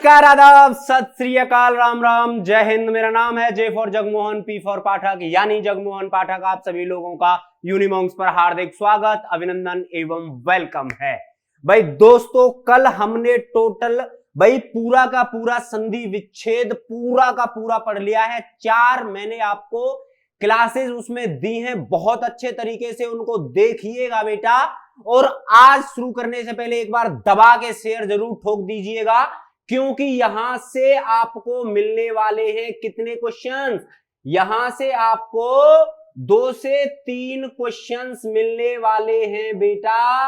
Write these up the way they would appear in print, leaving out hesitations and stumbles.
नमस्कार, आदाब, सत श्री अकाल, राम राम, जय हिंद। मेरा नाम है J for Jagmohan, P for Pathak यानी जगमोहन पाठक। आप सभी लोगों का यूनिमॉन्क्स पर हार्दिक स्वागत, अभिनंदन एवं वेलकम है। भाई दोस्तों, कल हमने टोटल पूरा का पूरा संधि विच्छेद पूरा का पूरा पढ़ लिया है। 4 मैंने आपको क्लासेस उसमें दी हैं, बहुत अच्छे तरीके से उनको देखिएगा बेटा। और आज शुरू करने से पहले एक बार दबा के शेयर जरूर ठोक दीजिएगा, क्योंकि यहां से आपको मिलने वाले हैं कितने क्वेश्चंस। यहां से आपको 2 से 3 क्वेश्चंस मिलने वाले हैं बेटा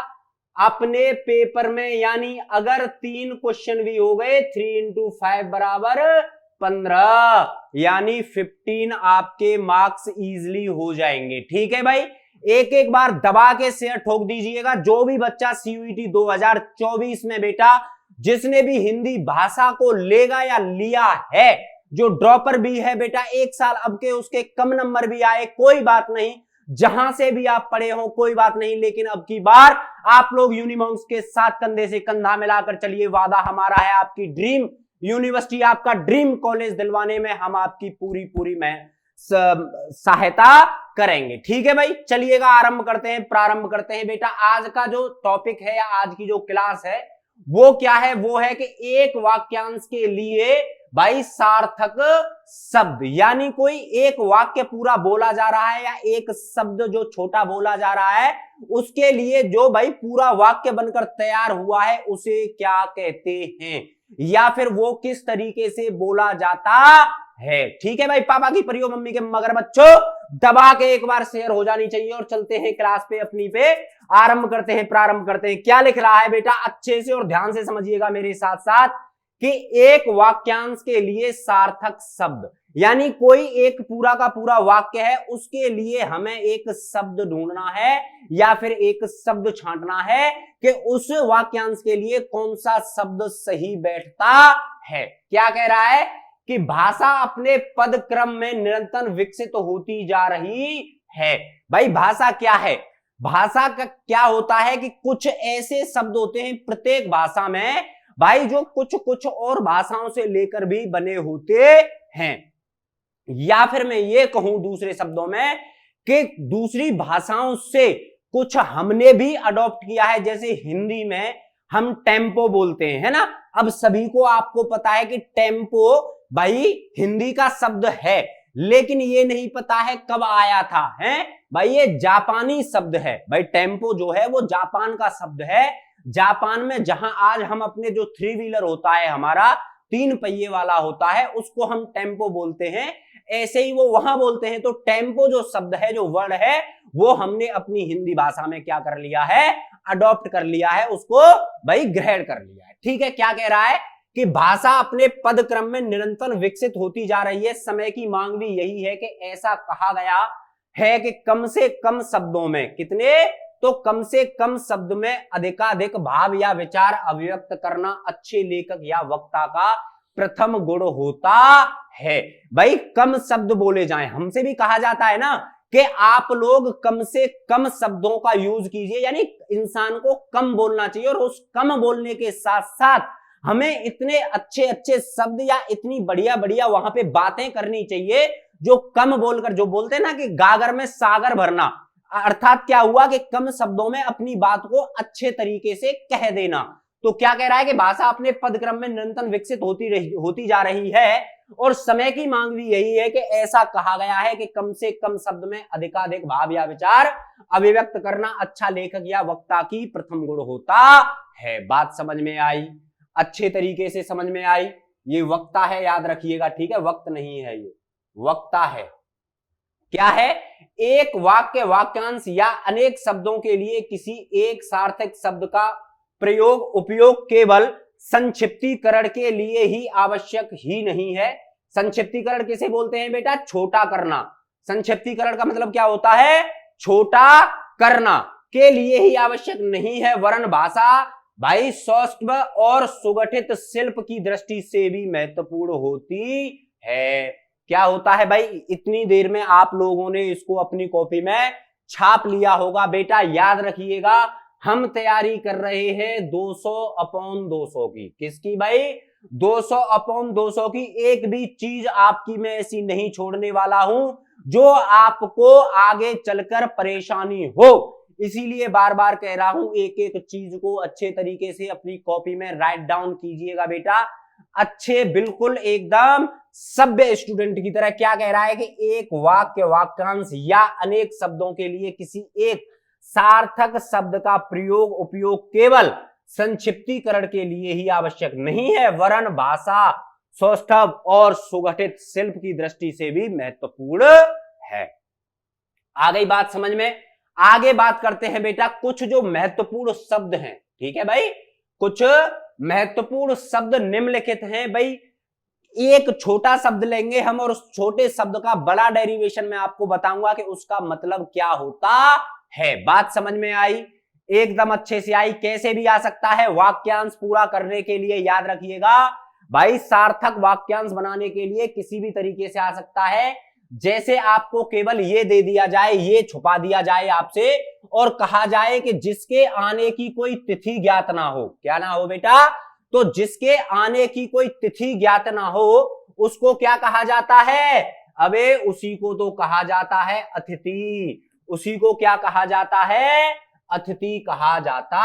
अपने पेपर में। यानी अगर 3 क्वेश्चन भी हो गए, 3 × 5 बराबर 15, यानी 15 आपके मार्क्स इजीली हो जाएंगे। ठीक है भाई, एक एक बार दबा के शेयर ठोक दीजिएगा। जो भी बच्चा सीयूईटी 2024 में बेटा जिसने भी हिंदी भाषा को लेगा या लिया है, जो ड्रॉपर भी है बेटा, 1 साल अब के उसके कम नंबर भी आए, कोई बात नहीं, जहां से भी आप पढ़े हो कोई बात नहीं, लेकिन अब की बार आप लोग यूनिमॉन्क्स के साथ कंधे से कंधा मिलाकर चलिए। वादा हमारा है आपकी ड्रीम यूनिवर्सिटी, आपका ड्रीम कॉलेज दिलवाने में हम आपकी पूरी सहायता करेंगे। ठीक है भाई, चलिएगा आरंभ करते हैं, प्रारंभ करते हैं बेटा। आज का जो टॉपिक है या आज की जो क्लास है वो क्या है? वो है कि एक वाक्यांश के लिए भाई सार्थक शब्द, यानी कोई एक वाक्य पूरा बोला जा रहा है या एक शब्द जो छोटा बोला जा रहा है, उसके लिए जो भाई पूरा वाक्य बनकर तैयार हुआ है उसे क्या कहते हैं, या फिर वो किस तरीके से बोला जाता है। ठीक है भाई, पापा की परियो मम्मी के मगर बच्चों, दबा के एक बार शेयर हो जानी चाहिए। और चलते हैं क्लास पे अपनी पे, आरंभ करते हैं, प्रारंभ करते हैं। क्या लिख रहा है बेटा, अच्छे से और ध्यान से समझिएगा मेरे साथ साथ, कि एक वाक्यांश के लिए सार्थक शब्द, यानी कोई एक पूरा का पूरा वाक्य है, उसके लिए हमें एक शब्द ढूंढना है या फिर एक शब्द छांटना है कि उस वाक्यांश के लिए कौन सा शब्द सही बैठता है। क्या कह रहा है कि भाषा अपने पद क्रम में निरंतर विकसित होती जा रही है। भाई भाषा क्या है? भाषा का क्या होता है कि कुछ ऐसे शब्द होते हैं प्रत्येक भाषा में भाई, जो कुछ और भाषाओं से लेकर भी बने होते हैं, या फिर मैं ये कहूं दूसरे शब्दों में कि दूसरी भाषाओं से कुछ हमने भी अडॉप्ट किया है। जैसे हिंदी में हम टेम्पो बोलते हैं, है ना। अब सभी को आपको पता है कि टेम्पो भाई हिंदी का शब्द है, लेकिन ये नहीं पता है कब आया था, है भाई, ये जापानी शब्द है। भाई टेम्पो जो है वो जापान का शब्द है। जापान में जहां आज हम अपने जो 3 व्हीलर होता है, हमारा 3 पहिए वाला होता है, उसको हम टेम्पो बोलते हैं, ऐसे ही वो वहां बोलते हैं। तो टेम्पो जो शब्द है, जो वर्ड है, वो हमने अपनी हिंदी भाषा में क्या कर लिया है, अडॉप्ट कर लिया है, उसको भाई ग्रहण कर लिया है। ठीक है, क्या कह रहा है कि भाषा अपने पद क्रम में निरंतर विकसित होती जा रही है। समय की मांग भी यही है कि ऐसा कहा गया है कि कम से कम शब्दों में, कितने, तो कम से कम शब्द में अधिकाधिक भाव या विचार अभिव्यक्त करना अच्छे लेखक या वक्ता का प्रथम गुण होता है। भाई कम शब्द बोले जाएं, हमसे भी कहा जाता है ना कि आप लोग कम से कम शब्दों का यूज कीजिए, यानी इंसान को कम बोलना चाहिए। और उस कम बोलने के साथ साथ हमें इतने अच्छे अच्छे शब्द या इतनी बढ़िया बढ़िया वहां पे बातें करनी चाहिए जो कम बोलकर, जो बोलते हैं ना कि गागर में सागर भरना, अर्थात क्या हुआ कि कम शब्दों में अपनी बात को अच्छे तरीके से कह देना। तो क्या कह रहा है कि भाषा अपने पदक्रम में निरंतर विकसित होती जा रही है, और समय की मांग भी यही है कि ऐसा कहा गया है कि कम से कम शब्द में अधिकाधिक भाव या विचार अभिव्यक्त करना अच्छा लेखक या वक्ता की प्रथम गुण होता है। बात समझ में आई? अच्छे तरीके से समझ में आई? ये वक्ता है, याद रखिएगा। ठीक है, वक्त नहीं है, ये वक्ता है। क्या है? एक वाक्य, वाक्यांश या अनेक शब्दों के लिए किसी एक सार्थक शब्द का उपयोग केवल संक्षिप्तीकरण के लिए ही आवश्यक ही नहीं है। संक्षिप्तीकरण किसे बोलते हैं बेटा? छोटा करना। संक्षिप्तीकरण का मतलब क्या होता है? छोटा करना के लिए ही आवश्यक नहीं है, वरन भाषा भाई सौष्ठव और सुगठित शिल्प की दृष्टि से भी महत्वपूर्ण होती है। क्या होता है भाई? इतनी देर में आप लोगों ने इसको अपनी कॉपी में छाप लिया होगा बेटा, याद रखिएगा। हम तैयारी कर रहे हैं 200/200 की। किसकी भाई? 200 अपॉन 200 की एक भी चीज आपकी मैं ऐसी नहीं छोड़ने वाला हूं जो आपको आगे चलकर परेशानी हो। इसीलिए बार बार कह रहा हूं, एक एक चीज को अच्छे तरीके से अपनी कॉपी में राइट डाउन कीजिएगा बेटा। अच्छे बिल्कुल एकदम सभ्य स्टूडेंट की तरह। क्या कह रहा है कि एक वाक्य, वाक्यांश या अनेक शब्दों के लिए किसी एक सार्थक शब्द का प्रयोग, उपयोग केवल संक्षिप्तीकरण के लिए ही आवश्यक नहीं है, वरन भाषा, सौष्ठव और सुगठित शिल्प की दृष्टि से भी महत्वपूर्ण है। आ गई बात समझ में? आगे बात करते हैं बेटा कुछ जो महत्वपूर्ण शब्द हैं। ठीक है भाई, कुछ महत्वपूर्ण शब्द निम्नलिखित हैं भाई। एक छोटा शब्द लेंगे हम और उस छोटे शब्द का बड़ा डेरिवेशन में आपको बताऊंगा कि उसका मतलब क्या होता है। बात समझ में आई? एकदम अच्छे से आई। कैसे भी आ सकता है वाक्यांश पूरा करने के लिए, याद रखिएगा भाई, सार्थक वाक्यांश बनाने के लिए किसी भी तरीके से आ सकता है। जैसे आपको केवल ये दे दिया जाए, ये छुपा दिया जाए आपसे और कहा जाए कि जिसके आने की कोई तिथि ज्ञात ना हो। क्या ना हो बेटा? तो जिसके आने की कोई तिथि ज्ञात ना हो उसको क्या कहा जाता है? अबे उसी को तो कहा जाता है अतिथि। उसी को क्या कहा जाता है? अतिथि कहा जाता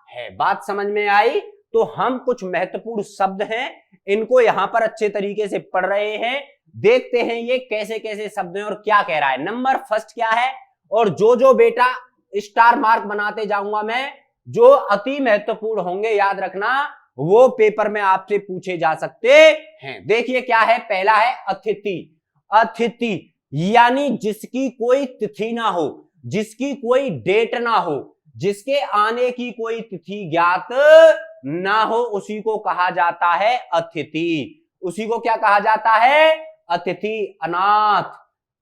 है। बात समझ में आई? तो हम कुछ महत्वपूर्ण शब्द हैं, इनको यहां पर अच्छे तरीके से पढ़ रहे हैं। देखते हैं ये कैसे कैसे शब्द हैं और क्या कह रहा है। नंबर फर्स्ट क्या है, और जो बेटा स्टार मार्क बनाते जाऊंगा मैं, जो अति महत्वपूर्ण होंगे याद रखना, वो पेपर में आपसे पूछे जा सकते हैं। देखिए क्या है। पहला है अतिथि। अतिथि यानी जिसकी कोई तिथि ना हो, जिसकी कोई डेट ना हो, जिसके आने की कोई तिथि ज्ञात ना हो, उसी को कहा जाता है अतिथि। उसी को क्या कहा जाता है? अतिथि। अनाथ।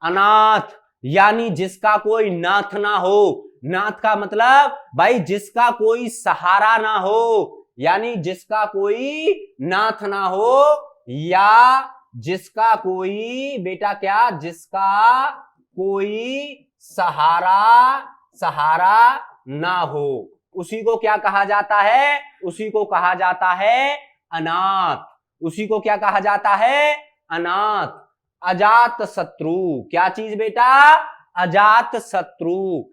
अनाथ यानी जिसका कोई नाथ ना हो। नाथ का मतलब भाई जिसका कोई सहारा ना हो, यानी जिसका कोई नाथ ना हो, या जिसका कोई बेटा क्या, जिसका कोई सहारा ना हो, उसी को क्या कहा जाता है? उसी को कहा जाता है अनाथ। उसी को क्या कहा जाता है? अनाथ। अजात शत्रु। क्या चीज बेटा? अजात शत्रु।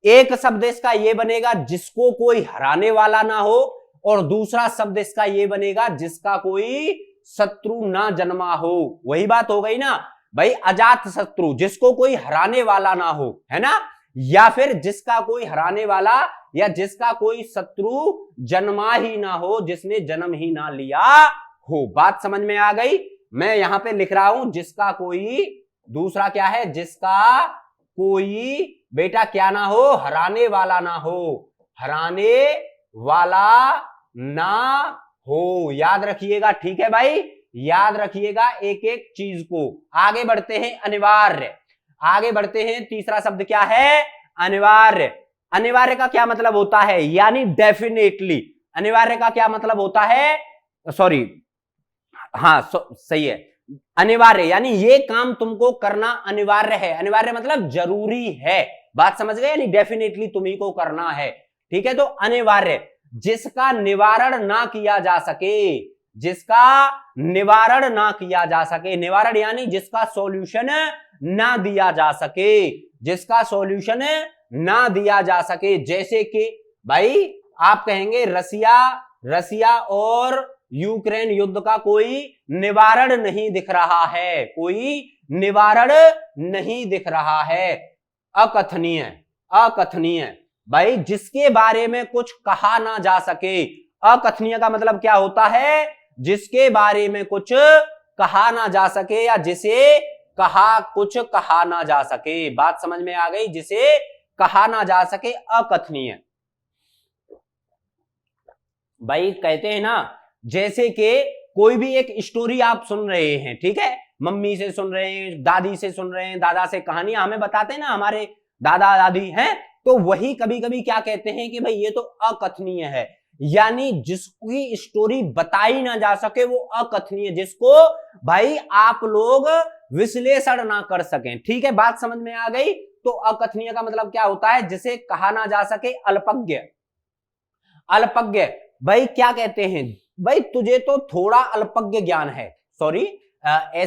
एक शब्द इसका ये बनेगा जिसको कोई हराने वाला ना हो, और दूसरा शब्द इसका ये बनेगा जिसका कोई शत्रु ना जन्मा हो। वही बात हो गई ना भाई, अजात शत्रु, जिसको कोई हराने वाला ना हो, है ना, या फिर जिसका कोई हराने वाला या जिसका कोई शत्रु जन्मा ही ना हो, जिसने जन्म ही ना लिया हो। बात समझ में आ गई? मैं यहां पे लिख रहा हूं जिसका कोई, दूसरा क्या है? जिसका कोई बेटा क्या ना हो? हराने वाला ना हो। हराने वाला ना हो। याद रखिएगा, ठीक है भाई, याद रखिएगा एक एक चीज को। आगे बढ़ते हैं। अनिवार्य। आगे बढ़ते हैं। तीसरा शब्द क्या है? अनिवार्य। अनिवार्य का क्या मतलब होता है? यानी डेफिनेटली। अनिवार्य का क्या मतलब होता है? सॉरी, हाँ सही है। अनिवार्य यानी ये काम तुमको करना अनिवार्य है। अनिवार्य मतलब जरूरी है। बात समझ गए? यानी डेफिनेटली तुम्ही को करना है। ठीक है, तो अनिवार्य जिसका निवारण ना किया जा सके, जिसका निवारण ना किया जा सके। निवारण यानी जिसका सॉल्यूशन ना दिया जा सके, जिसका सॉल्यूशन ना दिया जा सके। जैसे कि भाई आप कहेंगे रसिया और यूक्रेन युद्ध का कोई निवारण नहीं दिख रहा है, कोई निवारण नहीं दिख रहा है। अकथनीय। अकथनीय भाई जिसके बारे में कुछ कहा ना जा सके। अकथनीय का मतलब क्या होता है? जिसके बारे में कुछ कहा ना जा सके, या जिसे कुछ कहा ना जा सके। बात समझ में आ गई? जिसे कहा ना जा सके, अकथनीय। भाई कहते हैं ना, जैसे कि कोई भी एक स्टोरी आप सुन रहे हैं, ठीक है, मम्मी से सुन रहे हैं, दादी से सुन रहे हैं, दादा से कहानियां हमें बताते हैं ना हमारे दादा दादी हैं, तो वही कभी कभी क्या कहते हैं कि भाई ये तो अकथनीय है। यानी जिसकी स्टोरी बताई ना जा सके वो अकथनीय, जिसको भाई आप लोग विश्लेषण ना कर सकें। ठीक है, बात समझ में आ गई? तो अकथनीय का मतलब क्या होता है? जिसे कहा ना जा सके। अल्पज्ञ। अल्पज्ञ भाई क्या कहते हैं? भाई तुझे तो थोड़ा अल्पज्ञ ज्ञान है, सॉरी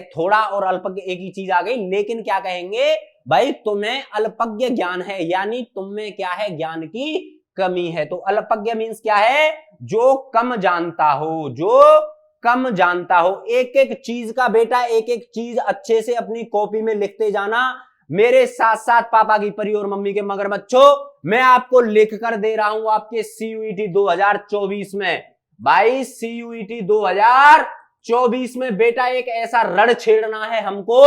थोड़ा और अल्पज्ञ एक ही चीज आ गई, लेकिन क्या कहेंगे भाई तुम्हें अल्पज्ञ ज्ञान है, यानी तुम में क्या है, ज्ञान की कमी है। तो अल्पज्ञ मींस क्या है, जो कम जानता हो, जो कम जानता हो। एक एक चीज का बेटा एक एक चीज अच्छे से अपनी कॉपी में लिखते जाना। मेरे साथ साथ पापा की परी और मम्मी के मगरमच्छों, मैं आपको लिख कर दे रहा हूं आपके सीयूईटी 2024 में। भाई सीयूईटी 2024 में बेटा एक ऐसा रण छेड़ना है हमको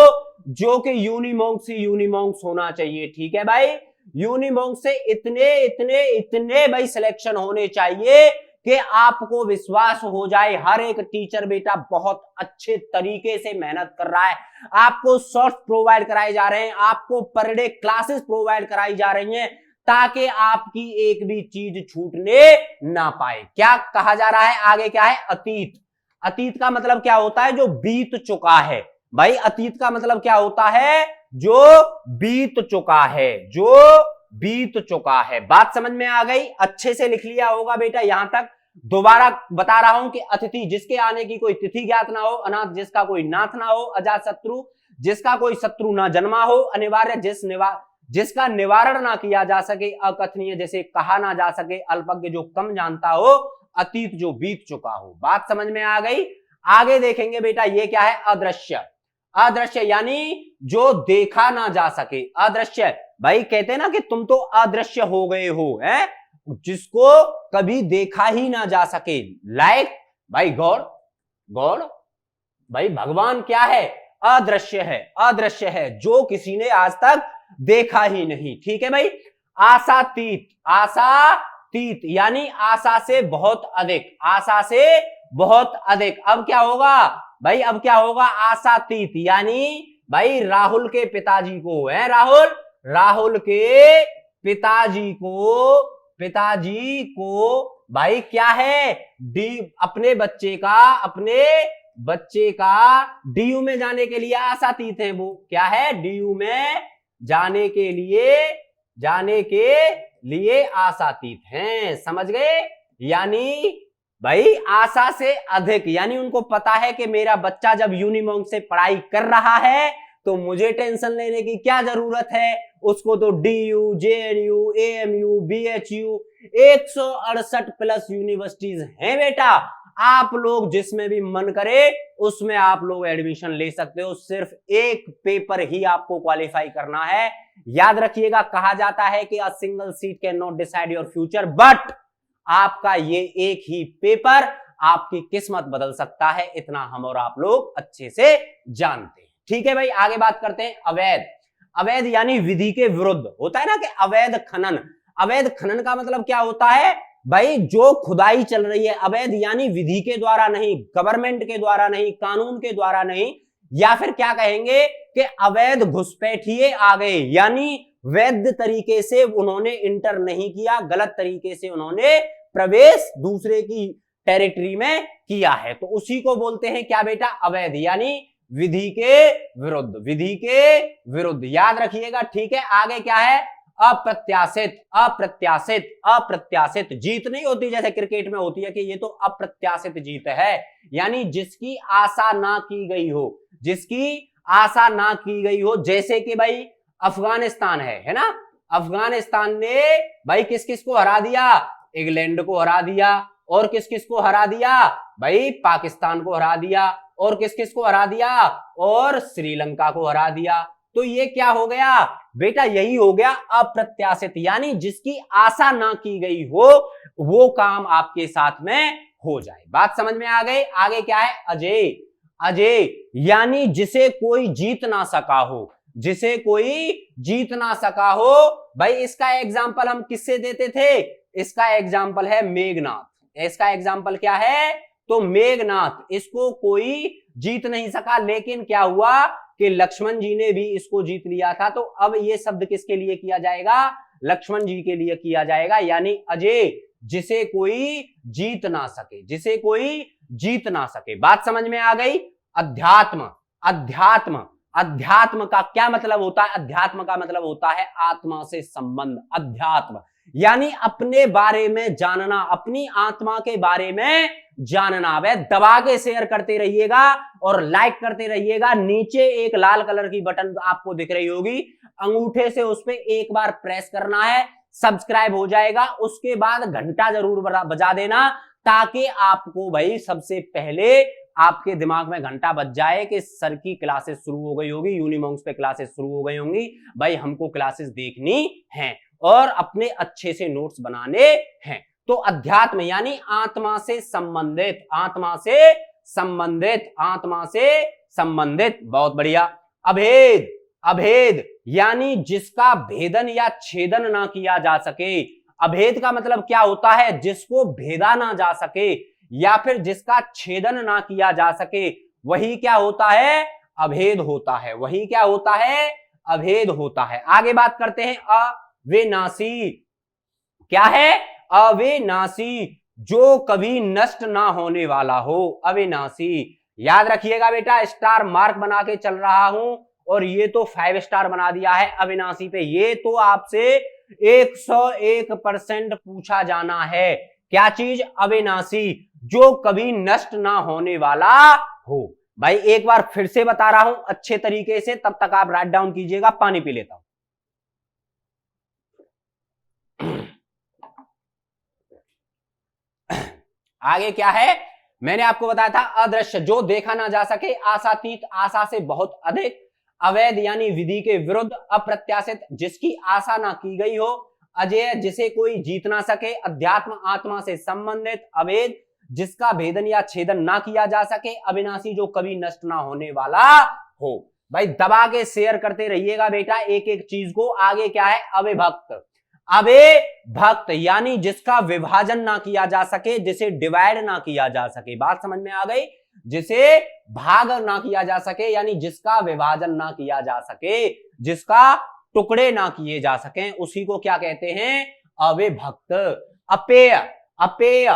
जो कि यूनिमोंक से यूनिमोंक्स होना चाहिए, ठीक है भाई। यूनिमोंक से इतने इतने इतने भाई सिलेक्शन होने चाहिए कि आपको विश्वास हो जाए हर एक टीचर बेटा बहुत अच्छे तरीके से मेहनत कर रहा है, आपको शॉर्ट्स प्रोवाइड कराए जा रहे हैं, आपको पर डे क्लासेस प्रोवाइड कराई जा रही हैं, ताकि आपकी एक भी चीज छूटने ना पाए। क्या कहा जा रहा है आगे, क्या है, अतीत। अतीत का मतलब क्या होता है, जो बीत चुका है। भाई अतीत का मतलब क्या होता है, जो बीत चुका है, जो बीत चुका है। बात समझ में आ गई, अच्छे से लिख लिया होगा बेटा यहां तक। दोबारा बता रहा हूं कि अतिथि जिसके आने की कोई तिथि ज्ञात ना हो, अनाथ जिसका कोई नाथ ना हो, अजात शत्रु जिसका कोई शत्रु ना जन्मा हो, अनिवार्य जिसका निवारण ना किया जा सके, अकथनीय जिसे कहा ना जा सके, अल्पज्ञ जो कम जानता हो, अतीत जो बीत चुका हो। बात समझ में आ गई। आगे देखेंगे बेटा, ये क्या है, अदृश्य। अदृश्य यानी जो देखा ना जा सके। अदृश्य भाई कहते हैं ना कि तुम तो अदृश्य हो गए हो, है, जिसको कभी देखा ही ना जा सके। लाइक भाई गॉड, गॉड भाई भगवान क्या है, अदृश्य है, अदृश्य है, जो किसी ने आज तक देखा ही नहीं, ठीक है भाई। आशातीत, आशातीत यानी आशा से बहुत अधिक, आशा से बहुत अधिक। अब क्या होगा भाई, अब क्या होगा, आशातीत यानी भाई राहुल के पिताजी को, है राहुल के पिताजी को भाई क्या है, अपने बच्चे का डीयू में जाने के लिए आशातीत है। वो क्या है, डीयू में जाने के लिए आशातीत हैं, समझ गए। यानी भाई आशा से अधिक, यानी उनको पता है कि मेरा बच्चा जब यूनिमोंक से पढ़ाई कर रहा है तो मुझे टेंशन लेने की क्या जरूरत है, उसको तो DU, JNU, AMU, BHU 168 plus universities हैं बेटा। आप लोग जिसमें भी मन करे उसमें आप लोग एडमिशन ले सकते हो, सिर्फ एक पेपर ही आपको क्वालिफाई करना है। याद रखिएगा, कहा जाता है कि a single seat can not decide your future, but आपका ये एक ही पेपर आपकी किस्मत बदल सकता है, इतना हम और आप लोग अच्छे से जानते हैं, ठीक है भाई। आगे बात करते हैं अवैध। अवैध यानी विधि के विरुद्ध, होता है ना कि अवैध खनन। अवैध खनन का मतलब क्या होता है भाई, जो खुदाई चल रही है, अवैध यानी विधि के द्वारा नहीं, गवर्नमेंट के द्वारा नहीं, कानून के द्वारा नहीं, या फिर क्या कहेंगे कि अवैध घुसपैठिए आ गए, यानी वैध तरीके से उन्होंने इंटर नहीं किया, गलत तरीके से उन्होंने प्रवेश दूसरे की टेरिटरी में किया है, तो उसी को बोलते हैं क्या बेटा, अवैध, यानी विधि के विरुद्ध, विधि के विरुद्ध। याद रखिएगा, ठीक है। आगे क्या है, अप्रत्याशित। अप्रत्याशित, अप्रत्याशित जीत नहीं होती जैसे क्रिकेट में होती है कि ये तो अप्रत्याशित जीत है, यानी जिसकी आशा ना की गई हो, जिसकी आशा ना की गई हो। जैसे कि भाई अफगानिस्तान है ना, अफगानिस्तान ने भाई किस किस को हरा दिया, इंग्लैंड को हरा दिया, और किस किस को हरा दिया भाई, पाकिस्तान को हरा दिया, और किस किस को हरा दिया, और श्रीलंका को हरा दिया। तो ये क्या हो गया बेटा, यही हो गया अप्रत्याशित, यानी जिसकी आशा ना की गई हो वो काम आपके साथ में हो जाए। बात समझ में आ गई। आगे क्या है, अजेय। अजेय यानी जिसे कोई जीत ना सका हो, जिसे कोई जीत ना सका हो। भाई इसका एग्जाम्पल हम किससे देते थे, इसका एग्जाम्पल है मेघनाथ। इसका एग्जाम्पल क्या है, तो मेघनाथ, इसको कोई जीत नहीं सका, लेकिन क्या हुआ कि लक्ष्मण जी ने भी इसको जीत लिया था। तो अब ये शब्द किसके लिए किया जाएगा, लक्ष्मण जी के लिए किया जाएगा, यानी अजेय, जिसे कोई जीत ना सके, जिसे कोई जीत ना सके। बात समझ में आ गई। अध्यात्म। अध्यात्म, अध्यात्म का क्या मतलब होता है, अध्यात्म का मतलब होता है आत्मा से संबंध। अध्यात्म यानी अपने बारे में जानना, अपनी आत्मा के बारे में जानना। वह दबा के शेयर करते रहिएगा और लाइक करते रहिएगा। नीचे एक लाल कलर की बटन आपको दिख रही होगी, अंगूठे से उस पर एक बार प्रेस करना है, सब्सक्राइब हो जाएगा। उसके बाद घंटा जरूर बजा देना, ताकि आपको भाई सबसे पहले आपके दिमाग में घंटा बज जाए कि सर की क्लासेस शुरू हो गई होगी, यूनिमॉन्क्स पे क्लासेस शुरू हो गई होंगी, भाई हमको क्लासेस देखनी है और अपने अच्छे से नोट्स बनाने हैं। तो अध्यात्म यानी आत्मा से संबंधित, आत्मा से संबंधित, आत्मा से संबंधित, बहुत बढ़िया। अभेद, अभेद यानी जिसका भेदन या छेदन ना किया जा सके। अभेद का मतलब क्या होता है? जिसको भेदा ना जा सके या फिर जिसका छेदन ना किया जा सके, वही क्या होता है? अभेद होता है। वही क्या होता है? अभेद होता है। आगे बात करते हैं अविनाशी। क्या है? अविनाशी, जो कभी नष्ट ना होने वाला हो, अविनाशी। याद रखिएगा बेटा, स्टार मार्क बना के चल रहा हूं और ये तो 5 स्टार बना दिया है अविनाशी पे। ये तो आपसे 101% पूछा जाना है। क्या चीज? अविनाशी, जो कभी नष्ट ना होने वाला हो। भाई एक बार फिर से बता रहा हूं अच्छे तरीके से, तब तक आप राइट डाउन कीजिएगा। पानी पी लेता हूं। आगे क्या है? मैंने आपको बताया था अदृश्य, जो देखा ना जा सके, आशातीत, आशा से बहुत अधिक, अवैध यानी विधि के विरुद्ध, अप्रत्याशित, जिसकी आशा ना की गई हो, अजेय, जिसे कोई जीत ना सके, अध्यात्म, आत्मा से संबंधित, अभेद, जिसका भेदन या छेदन ना किया जा सके, अविनाशी, जो कभी नष्ट ना होने वाला हो। भाई दबा के शेयर करते रहिएगा बेटा एक एक चीज को। आगे क्या है? अविभक्त, अविभक्त यानी जिसका विभाजन ना किया जा सके, जिसे डिवाइड ना किया जा सके। बात समझ में आ गई? जिसे भाग ना किया जा सके, यानी जिसका विभाजन ना किया जा सके, जिसका टुकड़े ना किए जा सके, उसी को क्या कहते हैं? अविभक्त। अपेय, अपेय,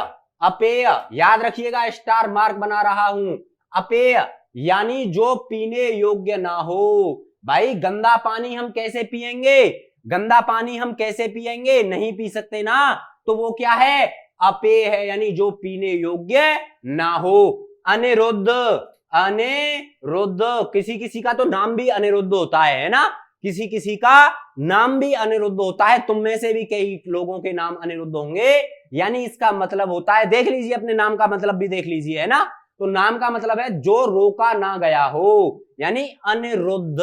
अपेय, याद रखिएगा, स्टार मार्क बना रहा हूं। अपेय यानी जो पीने योग्य ना हो। भाई गंदा पानी हम कैसे पिएंगे? गंदा पानी हम कैसे पिएंगे? नहीं पी सकते ना, तो वो क्या है? अपेय है, यानी जो पीने योग्य ना हो। अनिरुद्ध, अनिरुद्ध, किसी किसी का तो नाम भी अनिरुद्ध होता है ना, किसी किसी का नाम भी अनिरुद्ध होता है। तुम में से भी कई लोगों के नाम अनिरुद्ध होंगे, यानी इसका मतलब होता है, देख लीजिए अपने नाम का मतलब भी देख लीजिए, है ना। तो नाम का मतलब है जो रोका ना गया हो, यानी अनिरुद्ध,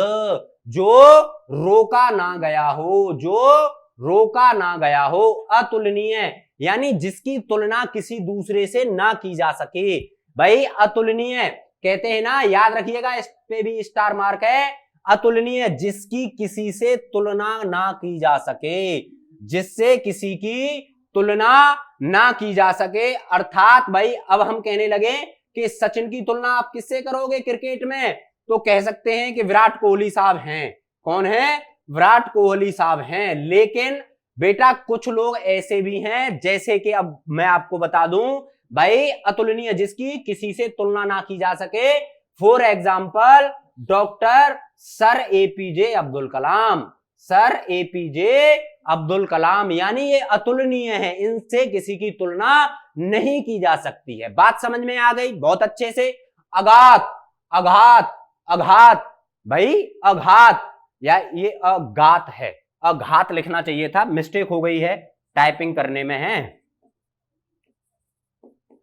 जो रोका ना गया हो, जो रोका ना गया हो। अतुलनीय यानी जिसकी तुलना किसी दूसरे से ना की जा सके। भाई अतुलनीय कहते हैं ना, याद रखिएगा, इस पे भी स्टार मार्क है। अतुलनीय, जिसकी किसी से तुलना ना की जा सके, जिससे किसी की तुलना ना की जा सके। अर्थात भाई अब हम कहने लगे कि सचिन की तुलना आप किससे करोगे क्रिकेट में? तो कह सकते हैं कि विराट कोहली साहब हैं। कौन है? विराट कोहली साहब हैं। लेकिन बेटा कुछ लोग ऐसे भी हैं, जैसे कि अब मैं आपको बता दूं, भाई अतुलनीय, जिसकी किसी से तुलना ना की जा सके। For example doctor sir APJ Abdul Kalam, sir APJ Abdul Kalam, यानी ये अतुलनीय है, इनसे किसी की तुलना नहीं की जा सकती है। बात समझ में आ गई? बहुत अच्छे से। अघात, अघात, अघात, भाई अघात, या ये अघात है, अघात लिखना चाहिए था, मिस्टेक हो गई है टाइपिंग करने में, है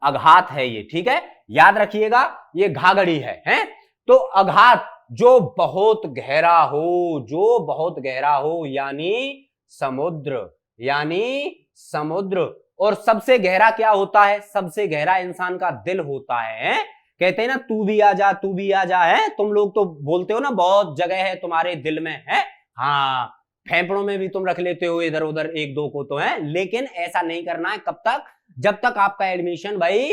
अघात है ये, ठीक है, याद रखिएगा, ये घाघड़ी है? तो अघात, जो बहुत गहरा हो, जो बहुत गहरा हो, यानी समुद्र, यानी समुद्र। और सबसे गहरा क्या होता है? सबसे गहरा इंसान का दिल होता है। कहते हैं ना, तू भी आ जा, तू भी आ जा, है तुम लोग तो बोलते हो ना, बहुत जगह है तुम्हारे दिल में, है हाँ, फेफड़ों में भी तुम रख लेते हो इधर उधर एक दो को, तो है। लेकिन ऐसा नहीं करना है, कब तक? जब तक आपका एडमिशन भाई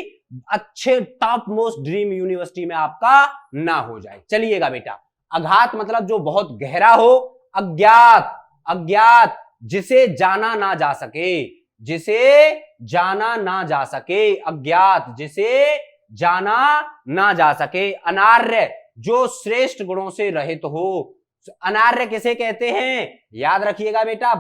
अच्छे टॉप मोस्ट ड्रीम यूनिवर्सिटी में आपका ना हो जाए। चलिएगा बेटा, अघात मतलब जो बहुत गहरा हो। अज्ञात, अज्ञात, जिसे जाना ना जा सके, जिसे जाना ना जा सके, अज्ञात, जिसे जाना ना जा सके। अनार्य, जो श्रेष्ठ गुणों से रहित हो। अनार्य किसे कहते हैं? याद रखिएगा बेटा,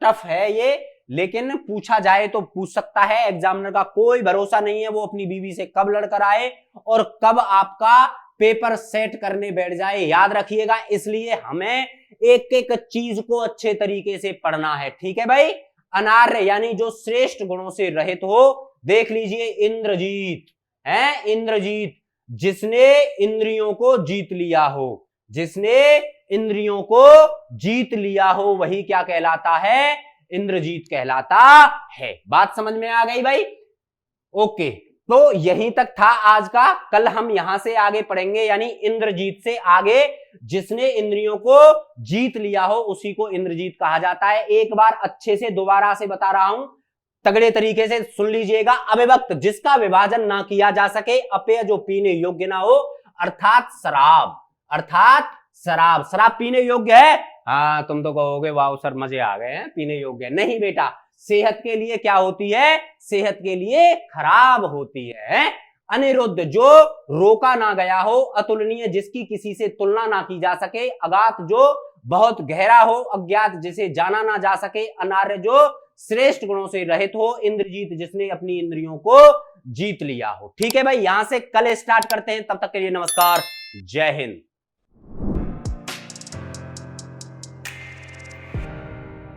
टफ है ये, लेकिन पूछा जाए तो पूछ सकता है, एग्जामिनर का कोई भरोसा नहीं है वो अपनी बीवी से कब लड़कर आए और कब आपका पेपर सेट करने बैठ जाए। याद रखिएगा, इसलिए हमें एक एक चीज को अच्छे तरीके से पढ़ना है। ठीक है भाई। अनार्य यानी जो श्रेष्ठ गुणों से रहित हो, देख लीजिए इंद्रजीत है, इंद्रजीत जिसने इंद्रियों को जीत लिया हो, जिसने इंद्रियों को जीत लिया हो वही क्या कहलाता है, इंद्रजीत कहलाता है। बात समझ में आ गई भाई? ओके, तो यहीं तक था आज का। कल हम यहां से आगे पढ़ेंगे, यानी इंद्रजीत से आगे जिसने इंद्रियों को जीत लिया हो उसी को इंद्रजीत कहा जाता है। एक बार अच्छे से दोबारा से बता रहा हूं, तगड़े तरीके से सुन लीजिएगा। अव्यक्त जिसका विभाजन ना किया जा सके, अपेय जो पीने योग्य ना हो, अर्थात शराब, अर्थात शराब। शराब पीने योग्य है? हाँ, तुम तो कहोगे वाह सर मजे आ गए हैं, पीने योग्य है। नहीं बेटा, सेहत के लिए क्या होती है, सेहत के लिए खराब होती है। अनिरुद्ध जो रोका ना गया हो, अतुलनीय जिसकी किसी से तुलना ना की जा सके, अगाध जो बहुत गहरा हो, अज्ञात जिसे जाना ना जा सके, अनार्य जो श्रेष्ठ गुणों से रहित हो, इंद्रजीत जिसने अपनी इंद्रियों को जीत लिया हो। ठीक है भाई, यहां से कल स्टार्ट करते हैं। तब तक के लिए नमस्कार, जय हिंद।